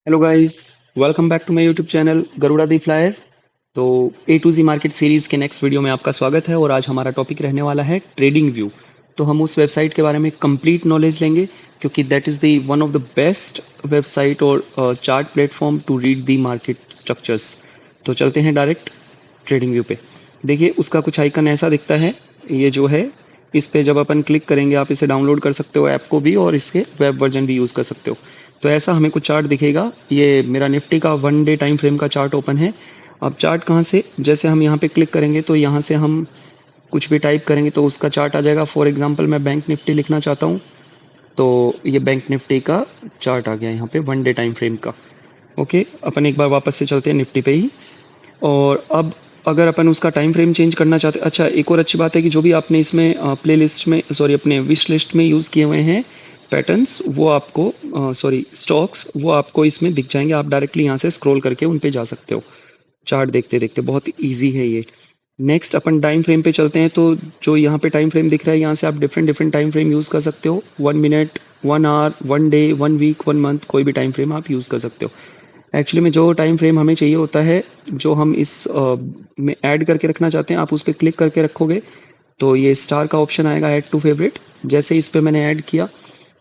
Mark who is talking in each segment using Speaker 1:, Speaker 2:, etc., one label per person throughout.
Speaker 1: Hello guys, welcome back to my YouTube channel Garuda the flyer. तो A to Z market series के next video में आपका स्वागत है और आज हमारा टॉपिक रहने वाला है ट्रेडिंग व्यू। तो हम उस वेबसाइट के बारे में कंप्लीट नॉलेज लेंगे क्योंकि that is the one of the best website और chart platform to read the market structures. तो चलते हैं डायरेक्ट ट्रेडिंग व्यू पे। देखिए उसका कुछ आइकन ऐसा दिखता है, ये जो है इस पे जब अपन क्लिक करेंगे आप इसे डाउनलोड कर सकते हो ऐप को भी और इसके वेब वर्जन भी यूज़ कर सकते हो। तो ऐसा हमें कुछ चार्ट दिखेगा। ये मेरा निफ्टी का 1 डे टाइम फ्रेम का चार्ट ओपन है। अब चार्ट कहाँ से, जैसे हम यहाँ पे क्लिक करेंगे तो यहाँ से हम कुछ भी टाइप करेंगे तो उसका चार्ट आ जाएगा। फॉर एग्जांपल मैं बैंक निफ्टी लिखना चाहता हूँ तो ये बैंक निफ्टी का चार्ट आ गया यहाँ पे 1 डे टाइम फ्रेम का। ओके, अपन एक बार वापस से चलते हैं निफ्टी पे ही। और अब अगर अपन उसका टाइम फ्रेम चेंज करना चाहते हैं, अच्छा एक और अच्छी बात है कि जो भी आपने इसमें प्ले लिस्ट में सॉरी अपने विश लिस्ट में यूज़ किए हुए हैं पैटर्न्स, वो आपको सॉरी स्टॉक्स, वो आपको इसमें दिख जाएंगे। आप डायरेक्टली यहाँ से स्क्रॉल करके उन पे जा सकते हो चार्ट देखते देखते। बहुत इजी है ये। नेक्स्ट अपन टाइम फ्रेम पे चलते हैं। तो जो यहाँ पे टाइम फ्रेम दिख रहा है, यहाँ से आप different different time frame use कर सकते हो। 1 minute, 1 hour, 1 day, 1 week, 1 month, कोई भी टाइम फ्रेम आप यूज़ कर सकते हो। एक्चुअली में जो टाइम फ्रेम हमें चाहिए होता है, जो हम इस में ऐड करके रखना चाहते हैं, आप उस पर क्लिक करके रखोगे तो ये स्टार का ऑप्शन आएगा ऐड टू फेवरेट। जैसे इस पे मैंने ऐड किया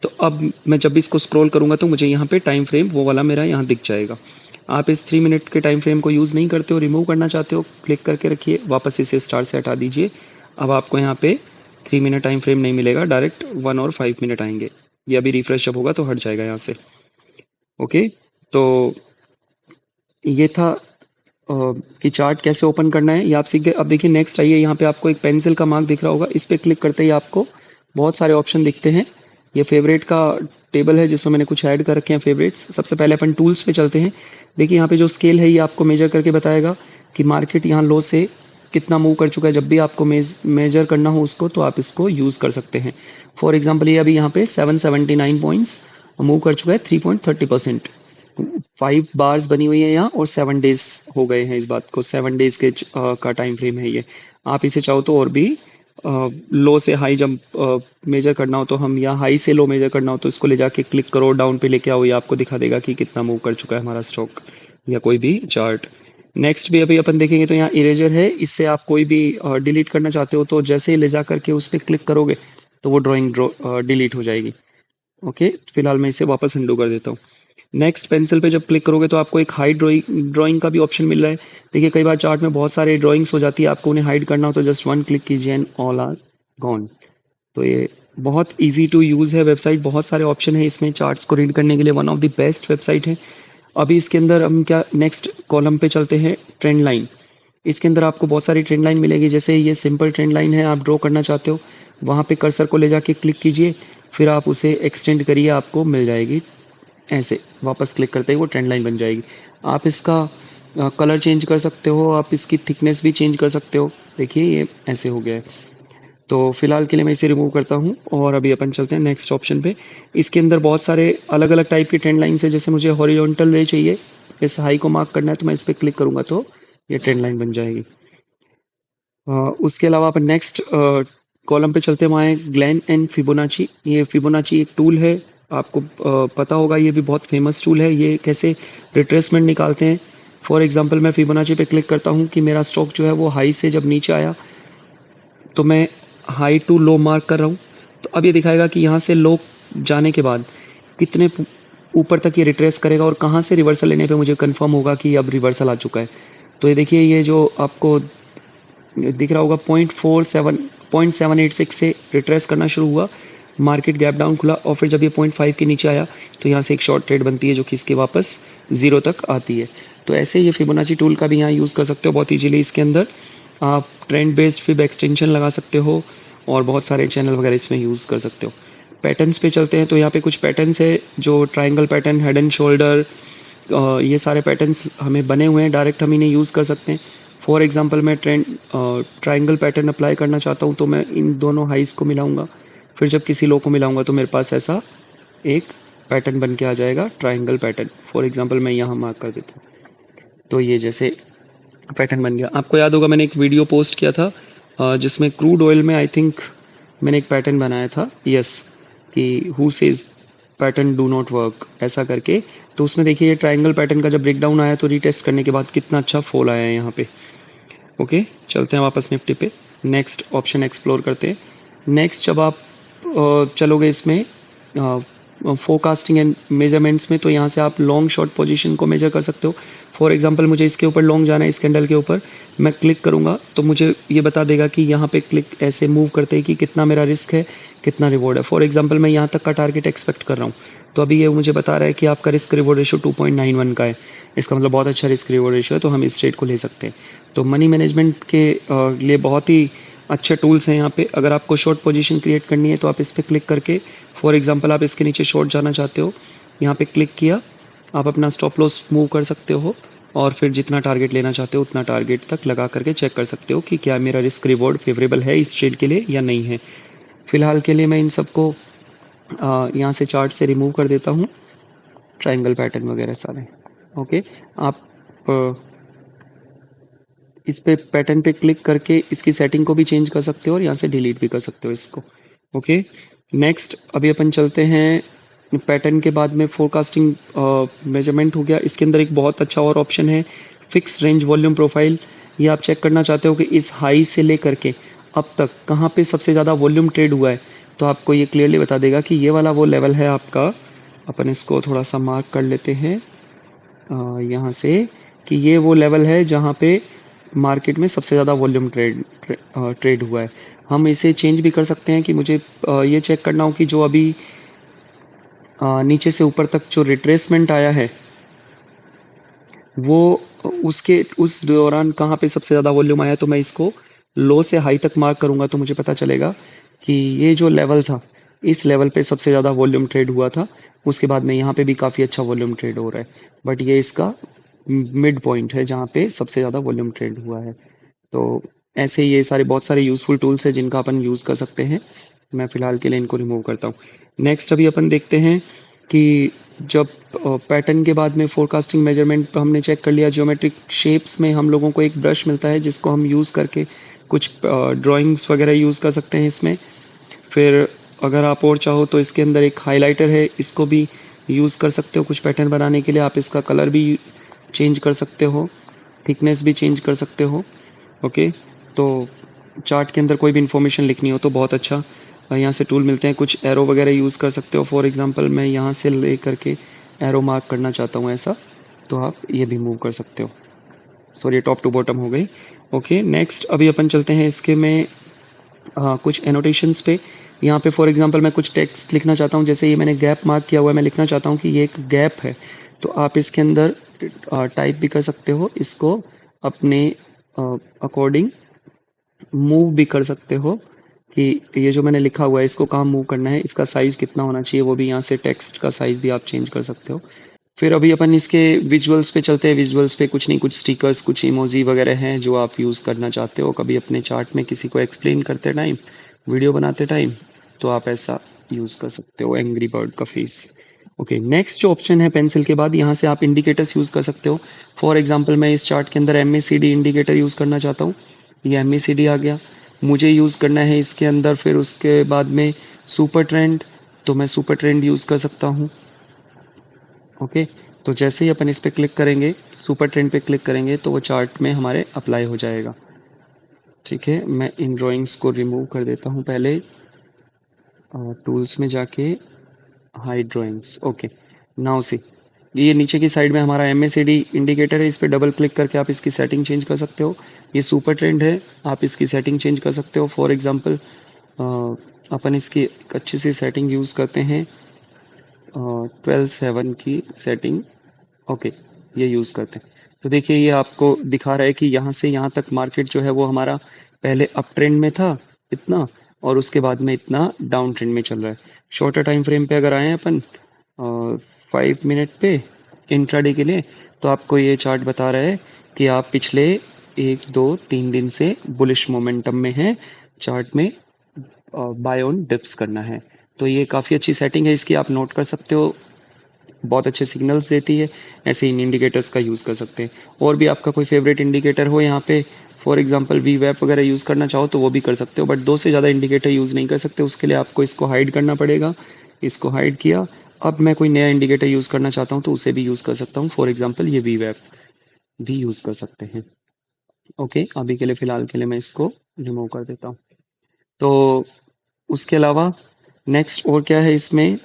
Speaker 1: तो अब मैं जब भी इसको स्क्रॉल करूंगा तो मुझे यहाँ पे टाइम फ्रेम वो वाला मेरा यहाँ दिख जाएगा। आप इस 3 मिनट के टाइम फ्रेम को यूज़ नहीं करते हो, रिमूव करना चाहते हो, क्लिक करके रखिए, वापस इसे स्टार से हटा दीजिए। अब आपको यहाँ पे 3 मिनट टाइम फ्रेम नहीं मिलेगा, डायरेक्ट 1 और 5 मिनट आएंगे। ये अभी रिफ्रेश जब होगा तो हट जाएगा यहाँ से। ओके, तो ये था कि चार्ट कैसे ओपन करना है, ये आप सीख गए। अब देखिए नेक्स्ट आइए, यहाँ पे आपको एक पेंसिल का मार्क दिख रहा होगा, इस पे क्लिक करते ही आपको बहुत सारे ऑप्शन दिखते हैं। ये फेवरेट का टेबल है जिसमें मैंने कुछ ऐड कर रखे हैं फेवरेट्स। सबसे पहले अपन टूल्स पे चलते हैं। देखिए यहाँ पे जो स्केल है ये आपको मेजर करके बताएगा कि मार्केट यहाँ लो से कितना मूव कर चुका है। जब भी आपको मेजर करना हो उसको तो आप इसको यूज़ कर सकते हैं। फॉर एग्जाम्पल ये अभी यहाँ पे 779 पॉइंट्स मूव कर चुका है, 3.30%। 5 बार्स बनी हुई है यहाँ और 7 डेज हो गए हैं इस बात को। 7 डेज के का टाइम फ्रेम है ये। आप इसे चाहो तो और भी लो से हाई जब मेजर करना हो तो हम, या हाई से लो मेजर करना हो तो इसको ले जाके क्लिक करो, डाउन पे लेके आओ, ये आपको दिखा देगा कि कितना मूव कर चुका है हमारा स्टॉक या कोई भी चार्ट। नेक्स्ट भी अभी अपन देखेंगे तो यहाँ इरेजर है, इससे आप कोई भी डिलीट करना चाहते हो तो जैसे ही ले जा करके उस पर क्लिक करोगे तो वो ड्राइंग डिलीट हो जाएगी। ओके, फिलहाल मैं इसे वापस अंडू कर देता हूँ। नेक्स्ट पेंसिल पे जब क्लिक करोगे तो आपको एक हाइड ड्राइंग का भी ऑप्शन मिल रहा है। देखिए कई बार चार्ट में बहुत सारे ड्राइंग्स हो जाती है, आपको उन्हें हाइड करना हो तो जस्ट 1 क्लिक कीजिए एंड ऑल आर गॉन। तो ये बहुत इजी टू यूज़ है वेबसाइट, बहुत सारे ऑप्शन है इसमें चार्ट्स को रीड करने के लिए। One of the best website है। अभी इसके अंदर हम क्या, नेक्स्ट कॉलम पे चलते हैं, ट्रेंड लाइन। इसके अंदर आपको बहुत सारी ट्रेंड लाइन मिलेगी। जैसे ये सिंपल ट्रेंड लाइन है, आप ड्रॉ करना चाहते हो, वहाँ पे कर्सर को ले जाके क्लिक कीजिए, फिर आप उसे एक्सटेंड करिए, आपको मिल जाएगी ऐसे। वापस क्लिक करते ही वो ट्रेंड लाइन बन जाएगी। आप इसका कलर चेंज कर सकते हो, आप इसकी थिकनेस भी चेंज कर सकते हो। देखिए ये ऐसे हो गया है। तो फिलहाल के लिए मैं इसे रिमूव करता हूँ और अभी अपन चलते हैं नेक्स्ट ऑप्शन पे। इसके अंदर बहुत सारे अलग अलग टाइप की ट्रेंड लाइन्स है। जैसे मुझे हॉरिजॉन्टल रे चाहिए, इस हाई को मार्क करना है तो मैं इस पर क्लिक करूंगा तो ये ट्रेंड लाइन बन जाएगी। उसके अलावा अपन नेक्स्ट कॉलम पे चलते हैं, वहाँ है ग्लेन एंड फिबोनाची। ये फिबोनाची एक टूल है, आपको पता होगा, ये भी बहुत फेमस टूल है। ये कैसे रिट्रेसमेंट निकालते हैं। फॉर एग्जांपल मैं फिबोनाची पे क्लिक करता हूँ कि मेरा स्टॉक जो है वो हाई से जब नीचे आया तो मैं हाई टू लो मार्क कर रहा हूँ। तो अब ये दिखाएगा कि यहाँ से लो जाने के बाद कितने ऊपर तक ये रिट्रेस करेगा और कहाँ से रिवर्सल लेने पे मुझे कंफर्म होगा कि अब रिवर्सल आ चुका है। तो ये देखिए, ये जो आपको दिख रहा होगा 0.86 से रिट्रेस करना शुरू हुआ, मार्केट गैप डाउन खुला और फिर जब ये 0.5 के नीचे आया तो यहाँ से एक शॉर्ट ट्रेड बनती है जो कि इसके वापस जीरो तक आती है। तो ऐसे ये फिबोनाची टूल का भी यहाँ यूज़ कर सकते हो बहुत इजीली। इसके अंदर आप ट्रेंड बेस्ड फिब एक्सटेंशन लगा सकते हो और बहुत सारे चैनल वगैरह इसमें यूज़ कर सकते हो। पैटर्न्स पे चलते हैं तो यहाँ पे कुछ पैटर्न्स है, जो triangle pattern, head and shoulder, ये सारे पैटर्न्स हमें बने हुए हैं, डायरेक्ट हम इन्हें यूज़ कर सकते हैं। फॉर एग्जांपल मैं ट्राइंगल पैटर्न अप्लाई करना चाहता हूँ तो मैं इन दोनों हाइज को मिलाऊंगा, फिर जब किसी लो को मिलाऊंगा तो मेरे पास ऐसा एक पैटर्न बन के आ जाएगा, ट्राइंगल पैटर्न। फॉर एग्जांपल मैं यहाँ मार्क कर देता हूँ तो ये जैसे पैटर्न बन गया। आपको याद होगा मैंने एक वीडियो पोस्ट किया था जिसमें क्रूड ऑयल में आई थिंक मैंने एक पैटर्न बनाया था, यस, कि who says pattern do not work ऐसा करके। तो उसमें देखिए ये ट्रायंगल पैटर्न का जब ब्रेकडाउन आया तो रीटेस्ट करने के बाद कितना अच्छा फॉल आया है यहाँ पे। ओके, चलते हैं वापस निफ्टी पे, नेक्स्ट ऑप्शन एक्सप्लोर करते हैं। नेक्स्ट जब आप चलोगे इसमें फोरकास्टिंग एंड मेजरमेंट्स में, तो यहाँ से आप लॉन्ग शॉर्ट पोजीशन को मेजर कर सकते हो। फॉर एग्जांपल मुझे इसके ऊपर लॉन्ग जाना है, इस कैंडल के ऊपर मैं क्लिक करूंगा तो मुझे ये बता देगा कि यहाँ पे क्लिक ऐसे मूव करते हैं कि कितना मेरा रिस्क है, कितना रिवॉर्ड है। फॉर एग्जांपल मैं यहाँ तक का टारगेट एक्सपेक्ट कर रहा हूँ, तो अभी ये मुझे बता रहा है कि आपका रिस्क रिवॉर्ड रेशियो 2.91 का है। इसका मतलब बहुत अच्छा रिस्क रिवॉर्ड रेशियो है, तो हम इस ट्रेड को ले सकते हैं। तो मनी मैनेजमेंट के लिए बहुत ही अच्छे टूल्स हैं यहाँ पे। अगर आपको शॉर्ट पोजीशन क्रिएट करनी है तो आप इस पर क्लिक करके, फॉर एग्जांपल आप इसके नीचे शॉर्ट जाना चाहते हो, यहाँ पे क्लिक किया, आप अपना स्टॉप लॉस मूव कर सकते हो और फिर जितना टारगेट लेना चाहते हो उतना टारगेट तक लगा करके चेक कर सकते हो कि क्या मेरा रिस्क रिवॉर्ड फेवरेबल है इस ट्रेड के लिए या नहीं है। फिलहाल के लिए मैं इन सबको यहाँ से चार्ट से रिमूव कर देता हूँ, ट्रायंगल पैटर्न वगैरह सारे। ओके, आप इस पे पैटर्न पे क्लिक करके इसकी सेटिंग को भी चेंज कर सकते हो और यहाँ से डिलीट भी कर सकते हो इसको। ओके, नेक्स्ट अभी अपन चलते हैं पैटर्न के बाद में फोरकास्टिंग मेजरमेंट हो गया। इसके अंदर एक बहुत अच्छा और ऑप्शन है फिक्स रेंज वॉल्यूम प्रोफाइल। ये आप चेक करना चाहते हो कि इस हाई से लेकर के अब तक कहाँ पे सबसे ज़्यादा वॉल्यूम ट्रेड हुआ है, तो आपको ये क्लियरली बता देगा कि ये वाला वो लेवल है आपका। अपन इसको थोड़ा सा मार्क कर लेते हैं यहाँ से कि ये वो लेवल है जहाँ पे मार्केट में सबसे ज़्यादा वॉल्यूम ट्रेड हुआ है। हम इसे चेंज भी कर सकते हैं कि मुझे ये चेक करना हो कि जो अभी नीचे से ऊपर तक जो रिट्रेसमेंट आया है वो उसके उस दौरान कहाँ पे सबसे ज़्यादा वॉल्यूम आया। तो मैं इसको लो से हाई तक मार्क करूंगा तो मुझे पता चलेगा कि ये जो लेवल था इस लेवल पे सबसे ज़्यादा वॉल्यूम ट्रेड हुआ था। उसके बाद में यहाँ पे भी काफ़ी अच्छा वॉल्यूम ट्रेड हो रहा है, बट ये इसका मिड पॉइंट है जहाँ पे सबसे ज़्यादा वॉल्यूम ट्रेड हुआ है। तो ऐसे ये सारे बहुत सारे यूज़फुल टूल्स हैं जिनका अपन यूज़ कर सकते हैं। मैं फ़िलहाल के लिए इनको रिमूव करता हूँ। नेक्स्ट अभी अपन देखते हैं कि जब पैटर्न के बाद में फोरकास्टिंग मेजरमेंट हमने चेक कर लिया, ज्योमेट्रिक शेप्स में हम लोगों को एक ब्रश मिलता है जिसको हम यूज़ करके कुछ ड्राइंग्स वगैरह यूज़ कर सकते हैं इसमें। फिर अगर आप और चाहो तो इसके अंदर एक हाइलाइटर है, इसको भी यूज़ कर सकते हो कुछ पैटर्न बनाने के लिए। आप इसका कलर भी चेंज कर सकते हो, थिकनेस भी चेंज कर सकते हो। ओके, तो चार्ट के अंदर कोई भी इंफॉर्मेशन लिखनी हो तो बहुत अच्छा यहाँ से टूल मिलते हैं। कुछ एरो वगैरह यूज़ कर सकते हो। फॉर एग्जांपल मैं यहाँ से ले करके एरो मार्क करना चाहता हूँ ऐसा, तो आप ये भी मूव कर सकते हो। सॉरी, टॉप टू बॉटम हो गई। ओके, नेक्स्ट अभी अपन चलते हैं इसके में कुछ एनोटेशंस पे। यहाँ पे फॉर एग्जांपल मैं कुछ टेक्स्ट लिखना चाहता हूँ, जैसे ये मैंने गैप मार्क किया हुआ है, मैं लिखना चाहता हूँ कि ये एक गैप है, तो आप इसके अंदर टाइप भी कर सकते हो, इसको अपने अकॉर्डिंग मूव भी कर सकते हो कि ये जो मैंने लिखा हुआ है इसको कहाँ मूव करना है, इसका साइज कितना होना चाहिए, वो भी यहाँ से टेक्स्ट का साइज भी आप चेंज कर सकते हो। फिर अभी अपन इसके विजुअल्स पे चलते हैं। विजुअल्स पे कुछ नहीं, कुछ स्टिकर्स, कुछ इमोजी वगैरह हैं जो आप यूज़ करना चाहते हो कभी अपने चार्ट में किसी को एक्सप्लेन करते टाइम, वीडियो बनाते टाइम, तो आप ऐसा यूज़ कर सकते हो, एंग्री बर्ड का फेस। ओके, नेक्स्ट जो ऑप्शन है पेंसिल के बाद, यहाँ से आप इंडिकेटर्स यूज़ कर सकते हो। फॉर एग्जांपल मैं इस चार्ट के अंदर MACD इंडिकेटर यूज़ करना चाहता हूँ। ये MACD आ गया, मुझे यूज़ करना है इसके अंदर फिर उसके बाद में सुपर ट्रेंड, तो मैं सुपर ट्रेंड यूज़ कर सकता हूँ। ओके, तो जैसे ही अपन इस पर क्लिक करेंगे, सुपर ट्रेंड पे क्लिक करेंगे, तो वो चार्ट में हमारे अप्लाई हो जाएगा। ठीक है, मैं इन ड्राइंग्स को रिमूव कर देता हूँ पहले, टूल्स में जाके hide drawings. Okay, now see, ये नीचे की साइड में हमारा MACD इंडिकेटर है, इस पर डबल क्लिक करके आप इसकी सेटिंग चेंज कर सकते हो। ये सुपर ट्रेंड है, आप इसकी सेटिंग चेंज कर सकते हो। फॉर एग्जांपल अपन इसकी एक अच्छी सी सेटिंग यूज़ करते हैं, 12/7 की सेटिंग। ओके, ये यूज़ करते हैं, तो देखिए ये आपको दिखा रहा है कि यहाँ से यहाँ तक मार्केट जो है वो हमारा पहले अप ट्रेंड में था इतना, और उसके बाद में इतना डाउन ट्रेंड में चल रहा है। शॉर्टर टाइम फ्रेम पे अगर आए अपन 5 मिनट पे इंट्राडे के लिए, तो आपको ये चार्ट बता रहा है कि आप पिछले 1 2 3 दिन से बुलिश मोमेंटम में हैं, चार्ट में बाय ऑन डिप्स करना है। तो ये काफ़ी अच्छी सेटिंग है इसकी, आप नोट कर सकते हो, बहुत अच्छे सिग्नल्स देती है। ऐसे इन इंडिकेटर्स का यूज़ कर सकते हैं। और भी आपका कोई फेवरेट इंडिकेटर हो यहाँ पे, फॉर एग्जांपल VWAP वगैरह यूज़ करना चाहो तो वो भी कर सकते हो, बट 2 से ज़्यादा इंडिकेटर यूज़ नहीं कर सकते, उसके लिए आपको इसको हाइड करना पड़ेगा। इसको हाइड किया, अब मैं कोई नया इंडिकेटर यूज़ करना चाहता हूँ तो उसे भी यूज़ कर सकता हूँ। फॉर एग्जांपल ये वी वेब भी यूज़ कर सकते हैं। ओके, अभी के लिए फ़िलहाल के लिए मैं इसको रिमूव कर देता हूँ। तो उसके अलावा नेक्स्ट और क्या है इसमें,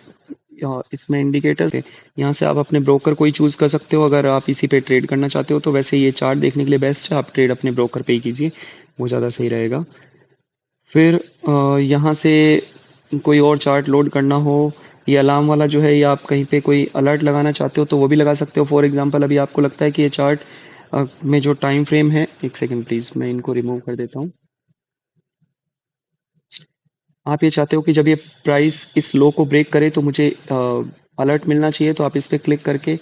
Speaker 1: इसमें इंडिकेटर्स है। यहाँ से आप अपने ब्रोकर कोई चूज़ कर सकते हो अगर आप इसी पे ट्रेड करना चाहते हो। तो वैसे ये चार्ट देखने के लिए बेस्ट है, आप ट्रेड अपने ब्रोकर पे ही कीजिए, वो ज़्यादा सही रहेगा। फिर यहाँ से कोई और चार्ट लोड करना हो, ये अलार्म वाला जो है, या आप कहीं पे कोई अलर्ट लगाना चाहते हो तो वो भी लगा सकते हो। फॉर एग्जांपल अभी आपको लगता है कि ये चार्ट में जो टाइम फ्रेम है, एक सेकंड प्लीज मैं इनको रिमूव कर देता हूँ। आप ये चाहते हो कि जब ये प्राइस इस लो को ब्रेक करे तो मुझे अलर्ट मिलना चाहिए, तो आप इस पर क्लिक करके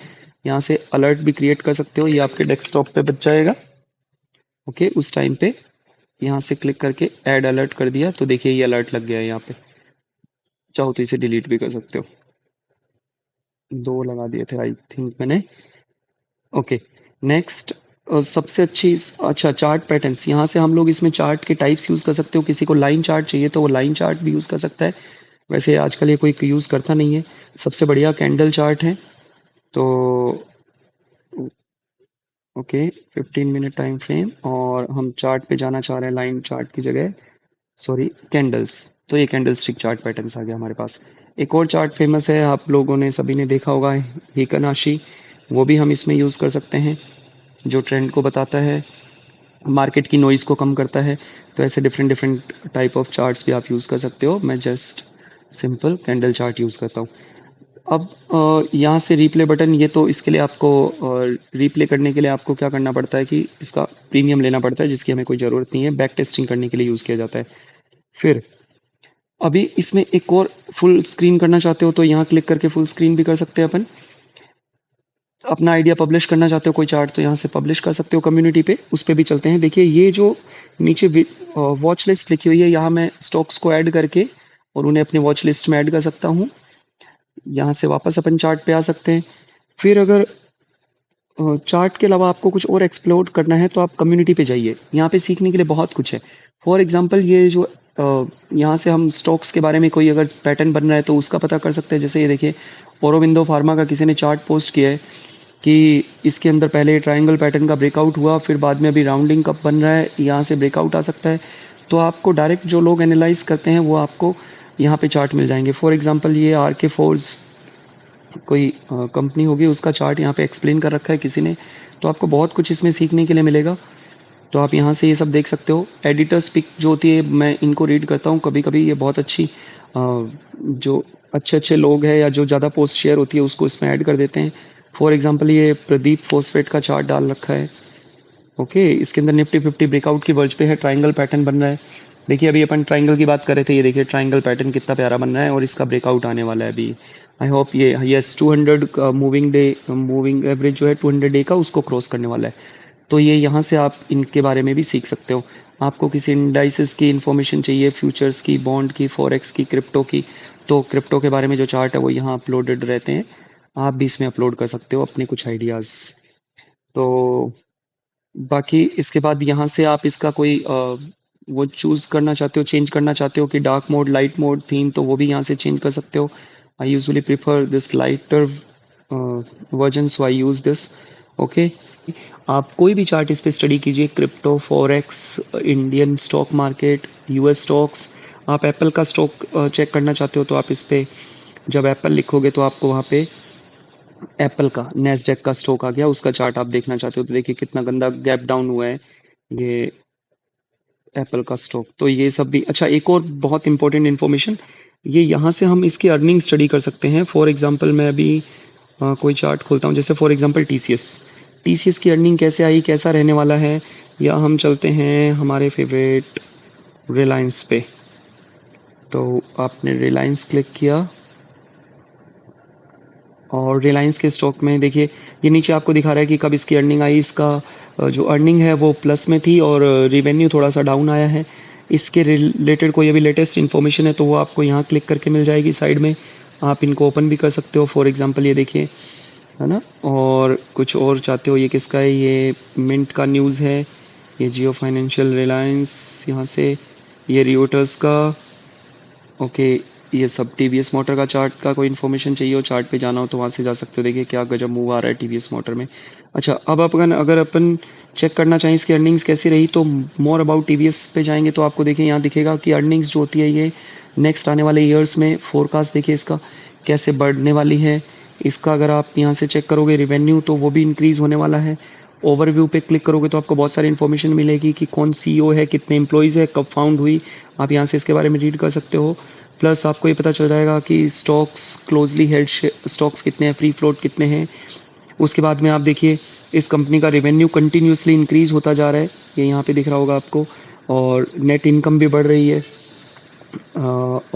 Speaker 1: यहाँ से अलर्ट भी क्रिएट कर सकते हो। ये आपके डेस्कटॉप पे बच जाएगा। ओके, उस टाइम पे यहाँ से क्लिक करके ऐड अलर्ट कर दिया तो देखिए ये अलर्ट लग गया है यहाँ पे। चाहो तो इसे डिलीट भी कर सकते हो। दो लगा दिए थे आई थिंक मैंने। ओके, नेक्स्ट सबसे अच्छा चार्ट पैटर्न्स। यहाँ से हम लोग इसमें चार्ट के टाइप्स यूज़ कर सकते हो। किसी को लाइन चार्ट चाहिए तो वो लाइन चार्ट भी यूज़ कर सकता है। वैसे आजकल ये कोई यूज़ करता नहीं है। सबसे बढ़िया कैंडल चार्ट है। तो ओके, 15 मिनट टाइम फ्रेम, और हम चार्ट पे जाना चाह रहे हैं लाइन चार्ट की जगह, सॉरी कैंडल्स। तो ये कैंडल स्टिक चार्ट पैटर्न्स आ गया हमारे पास। एक और चार्ट फेमस है, आप लोगों ने सभी ने देखा होगा, हिकनाशी। वो भी हम इसमें यूज़ कर सकते हैं, जो ट्रेंड को बताता है, मार्केट की नॉइज़ को कम करता है। तो ऐसे different different type of charts भी आप यूज़ कर सकते हो। मैं just simple candle chart use करता हूँ। अब यहाँ से रिप्ले बटन, ये तो इसके लिए आपको रिप्ले करने के लिए आपको क्या करना पड़ता है कि इसका प्रीमियम लेना पड़ता है, जिसकी हमें कोई ज़रूरत नहीं है। बैक टेस्टिंग करने के लिए यूज़ किया जाता है। फिर अभी इसमें एक और फुल स्क्रीन करना चाहते हो तो यहाँ क्लिक करके फुल स्क्रीन भी कर सकते हैं अपन। अपना आइडिया पब्लिश करना चाहते हो कोई चार्ट तो यहाँ से पब्लिश कर सकते हो कम्युनिटी पे, उस पे भी चलते हैं। देखिए ये जो नीचे वॉच लिस्ट लिखी हुई है, यहाँ मैं स्टॉक्स को ऐड करके और उन्हें अपनी वॉच लिस्ट में ऐड कर सकता हूँ। यहाँ से वापस अपन चार्ट पे आ सकते हैं। फिर अगर चार्ट के अलावा आपको कुछ और एक्सप्लोर करना है तो आप कम्युनिटी पे जाइए, यहाँ पे सीखने के लिए बहुत कुछ है। फॉर एग्जांपल ये जो यहाँ से हम स्टॉक्स के बारे में कोई अगर पैटर्न बन रहा है तो उसका पता कर सकते हैं। जैसे ये देखिए, औरोबिंदो फार्मा का किसी ने चार्ट पोस्ट किया है कि इसके अंदर पहले ट्रायंगल पैटर्न का ब्रेकआउट हुआ, फिर बाद में अभी राउंडिंग कब बन रहा है, यहाँ से ब्रेकआउट आ सकता है। तो आपको डायरेक्ट जो लोग एनालाइज करते हैं वो आपको यहाँ पे चार्ट मिल जाएंगे। फॉर एग्जांपल ये आर के फोर्स कोई कंपनी होगी, उसका चार्ट यहाँ पे एक्सप्लेन कर रखा है किसी ने। तो आपको बहुत कुछ इसमें सीखने के लिए मिलेगा। तो आप यहाँ से ये सब देख सकते हो। एडिटर्स पिक जो होती है, मैं इनको रीड करता हूँ कभी कभी। ये बहुत अच्छी जो अच्छे अच्छे लोग हैं या जो ज़्यादा पोस्ट शेयर होती है उसको इसमें ऐड कर देते हैं। फॉर एग्जांपल ये प्रदीप फोस्फेट का चार्ट डाल रखा है। ओके, इसके अंदर निफ्टी 50 ब्रेकआउट की वर्ज पे है, ट्राइंगल पैटर्न बन रहा है। देखिए अभी अपन ट्राइंगल की बात कर रहे थे, ये देखिए ट्राइंगल पैटर्न कितना प्यारा बन रहा है और इसका ब्रेकआउट आने वाला है अभी। आई होप ये यस 200 मूविंग एवरेज जो है 200 डे का, उसको क्रॉस करने वाला है। तो ये यहाँ से आप इनके बारे में भी सीख सकते हो। आपको किसी इंडाइसेस की इंफॉर्मेशन चाहिए, फ्यूचर्स की, बॉन्ड की, फॉरेक्स की, क्रिप्टो की, तो क्रिप्टो के बारे में जो चार्ट है वो यहाँ अपलोडेड रहते हैं। आप भी इसमें अपलोड कर सकते हो अपने कुछ आइडियाज़। तो बाकी इसके बाद यहाँ से आप इसका कोई वो चूज़ करना चाहते हो, चेंज करना चाहते हो कि dark mode, light mode, theme, तो वो भी यहाँ से चेंज कर सकते हो। I usually prefer this lighter version, so I use this. Okay, आप कोई भी चार्ट इस पे स्टडी कीजिए, crypto, forex, Indian stock market, US stocks. आप एप्पल का स्टॉक चेक करना चाहते हो तो आप इस पे जब एप्पल लिखोगे तो आपको वहाँ पे एप्पल का नेस्डेक का स्टॉक आ गया, उसका चार्ट आप देखना चाहते हो तो देखिए कितना गंदा गैप डाउन हुआ है ये एप्पल का स्टॉक। तो ये सब भी अच्छा। एक और बहुत इंपॉर्टेंट इन्फॉर्मेशन, ये यहाँ से हम इसकी अर्निंग स्टडी कर सकते हैं। फॉर एग्जांपल मैं अभी कोई चार्ट खोलता हूँ, जैसे फॉर एग्जांपल टीसीएस। टीसीएस की अर्निंग कैसे आई, कैसा रहने वाला है, या हम चलते हैं हमारे फेवरेट रिलायंस पे। तो आपने रिलायंस क्लिक किया और रिलायंस के स्टॉक में देखिए ये नीचे आपको दिखा रहा है कि कब इसकी अर्निंग आई। इसका जो अर्निंग है वो प्लस में थी और रिवेन्यू थोड़ा सा डाउन आया है। इसके रिलेटेड कोई अभी लेटेस्ट इन्फॉर्मेशन है तो वो आपको यहाँ क्लिक करके मिल जाएगी साइड में। आप इनको ओपन भी कर सकते हो। फॉर एग्जांपल ये देखिए, है ना। और कुछ और चाहते हो, ये किसका है, ये मिंट का न्यूज़ है, ये जियो फाइनेंशियल, रिलायंस, यहाँ से ये रियोटर्स का। ओके, ये सब टीवीएस मोटर का चार्ट का कोई इन्फॉर्मेशन चाहिए हो, चार्ट पे जाना हो तो वहाँ से जा सकते हो। देखिए क्या गजब मूव आ रहा है टीवीएस मोटर में। अच्छा, अब अपन अगर अपन चेक करना चाहें इसकी अर्निंग्स कैसी रही, तो मोर अबाउट टीवीएस पे जाएंगे तो आपको देखिए यहाँ दिखेगा कि अर्निंग्स जो होती है ये नेक्स्ट आने वाले ईयर्स में फोरकास्ट देखिए इसका कैसे बढ़ने वाली है। इसका अगर आप यहाँ से चेक करोगे रिवेन्यू तो वो भी इंक्रीज होने वाला है। ओवरव्यू पे क्लिक करोगे तो आपको बहुत सारी इन्फॉर्मेशन मिलेगी कि कौन सीईओ है, कितने एम्प्लॉयज़ है, कब फाउंड हुई, आप यहाँ से इसके बारे में रीड कर सकते हो। प्लस आपको ये पता चल जाएगा कि स्टॉक्स क्लोजली हेल्ड स्टॉक्स कितने हैं, फ्री फ्लोट कितने हैं। उसके बाद में आप देखिए इस कंपनी का रेवेन्यू कंटिन्यूसली इंक्रीज होता जा रहा है, ये यहाँ पे दिख रहा होगा आपको, और नेट इनकम भी बढ़ रही है।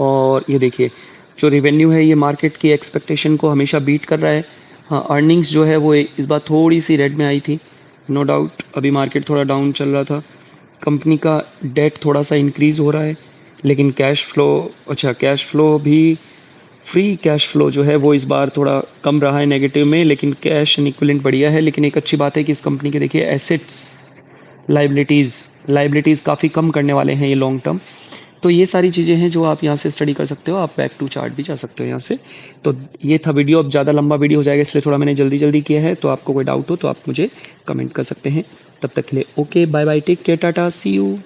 Speaker 1: और ये देखिए जो रेवेन्यू है ये मार्केट की एक्सपेक्टेशन को हमेशा बीट कर रहा है। हाँ, अर्निंग्स जो है वो इस बार थोड़ी सी रेड में आई थी, नो डाउट, अभी मार्केट थोड़ा डाउन चल रहा था। कंपनी का डेट थोड़ा सा इंक्रीज हो रहा है, लेकिन कैश फ्लो, अच्छा कैश फ्लो भी, फ्री कैश फ्लो जो है वो इस बार थोड़ा कम रहा है नेगेटिव में, लेकिन कैश इक्विवेलेंट बढ़िया है। लेकिन एक अच्छी बात है कि इस कंपनी के देखिए एसेट्स लाइबिलिटीज़ काफ़ी कम करने वाले हैं ये लॉन्ग टर्म। तो ये सारी चीज़ें हैं जो आप यहाँ से स्टडी कर सकते हो। आप बैक टू चार्ट भी जा सकते हो यहाँ से। तो ये था वीडियो, अब ज़्यादा लंबा वीडियो हो जाएगा इसलिए थोड़ा मैंने जल्दी जल्दी किया है। तो आपको कोई डाउट हो तो आप मुझे कमेंट कर सकते हैं। तब तक के लिए okay, bye bye, take care, tata, see you.